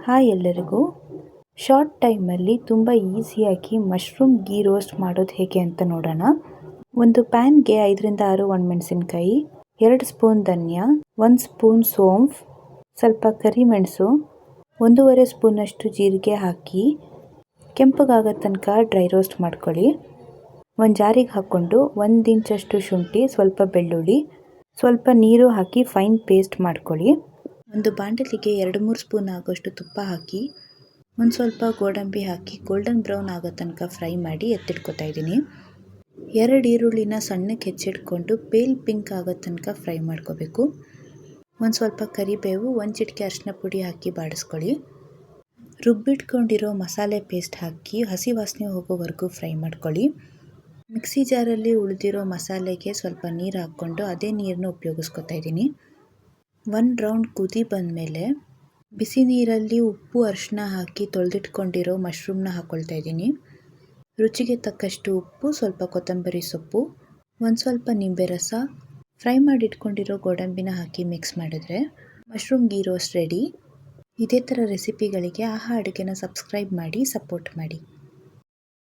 Hi ಎಲ್ಲರಿಗೂ. Short ಟೈಮಲ್ಲಿ ತುಂಬ ಈಸಿಯಾಗಿ ಮಶ್ರೂಮ್ ಗೀ ರೋಸ್ಟ್ ಮಾಡೋದು ಹೇಗೆ ಅಂತ ನೋಡೋಣ. ಒಂದು ಪ್ಯಾನ್ಗೆ 5ರಿಂದ 6 ಒಣಮೆಣಸಿನ್ಕಾಯಿ, 2 ಸ್ಪೂನ್ ಧನಿಯಾ, 1 ಸ್ಪೂನ್ ಸೋಂಫ್, ಸ್ವಲ್ಪ ಕರಿಮೆಣಸು, 1.5 ಸ್ಪೂನಷ್ಟು ಜೀರಿಗೆ ಹಾಕಿ ಕೆಂಪಗಾಗೋ ತನಕ ಡ್ರೈ ರೋಸ್ಟ್ ಮಾಡ್ಕೊಳ್ಳಿ. ಒಂದು ಜಾರಿಗೆ ಹಾಕ್ಕೊಂಡು 1 ಇಂಚಷ್ಟು ಶುಂಠಿ, ಸ್ವಲ್ಪ ಬೆಳ್ಳುಳ್ಳಿ, ಸ್ವಲ್ಪ ನೀರು ಹಾಕಿ ಫೈನ್ ಪೇಸ್ಟ್ ಮಾಡ್ಕೊಳ್ಳಿ. ಒಂದು ಬಾಣಲಿಗೆ 2-3 ಸ್ಪೂನ್ ಆಗೋಷ್ಟು ತುಪ್ಪ ಹಾಕಿ ಒಂದು ಸ್ವಲ್ಪ ಗೋಡಂಬಿ ಹಾಕಿ ಗೋಲ್ಡನ್ ಬ್ರೌನ್ ಆಗೋ ತನಕ ಫ್ರೈ ಮಾಡಿ ಎತ್ತಿಟ್ಕೊತಾ ಇದ್ದೀನಿ. 2 ಈರುಳ್ಳಿನ ಸಣ್ಣಕ್ಕೆ ಹೆಚ್ಚಿಟ್ಕೊಂಡು ಪೇಲ್ ಪಿಂಕ್ ಆಗೋ ತನಕ ಫ್ರೈ ಮಾಡ್ಕೋಬೇಕು. ಒಂದು ಸ್ವಲ್ಪ ಕರಿಬೇವು, 1 ಚಿಟಿಕೆ ಅರಿಶಿನ ಪುಡಿ ಹಾಕಿ ಬಾಡಿಸ್ಕೊಳ್ಳಿ. ರುಬ್ಬಿಟ್ಕೊಂಡಿರೋ ಮಸಾಲೆ ಪೇಸ್ಟ್ ಹಾಕಿ ಹಸಿ ವಾಸನೆ ಹೋಗೋವರೆಗೂ ಫ್ರೈ ಮಾಡ್ಕೊಳ್ಳಿ. ಮಿಕ್ಸಿ ಜಾರಲ್ಲಿ ಉಳಿದಿರೋ ಮಸಾಲೆಗೆ ಸ್ವಲ್ಪ ನೀರು ಹಾಕ್ಕೊಂಡು ಅದೇ ನೀರನ್ನು ಉಪಯೋಗಿಸ್ಕೊತಾ ಇದ್ದೀನಿ. 1 ರೌಂಡ್ ಕುದಿ ಬಂದಮೇಲೆ ಬಿಸಿ ನೀರಲ್ಲಿ ಉಪ್ಪು, ಅರಿಶಿನ ಹಾಕಿ ತೊಳೆದಿಟ್ಕೊಂಡಿರೋ ಮಶ್ರೂಮ್ನ ಹಾಕ್ಕೊಳ್ತಾ ಇದ್ದೀನಿ. ರುಚಿಗೆ ತಕ್ಕಷ್ಟು ಉಪ್ಪು, ಸ್ವಲ್ಪ ಕೊತ್ತಂಬರಿ ಸೊಪ್ಪು, ಒಂದು ಸ್ವಲ್ಪ ನಿಂಬೆ ರಸ, ಫ್ರೈ ಮಾಡಿ ಇಟ್ಕೊಂಡಿರೋ ಗೋಡಂಬಿನ ಹಾಕಿ ಮಿಕ್ಸ್ ಮಾಡಿದ್ರೆ ಮಶ್ರೂಮ್ ಗೀ ರೋಸ್ಟ್ ರೆಡಿ. ಇದೇ ಥರ ರೆಸಿಪಿಗಳಿಗೆ ಆಹಾ ಅಡುಗೆನ ಸಬ್ಸ್ಕ್ರೈಬ್ ಮಾಡಿ, ಸಪೋರ್ಟ್ ಮಾಡಿ.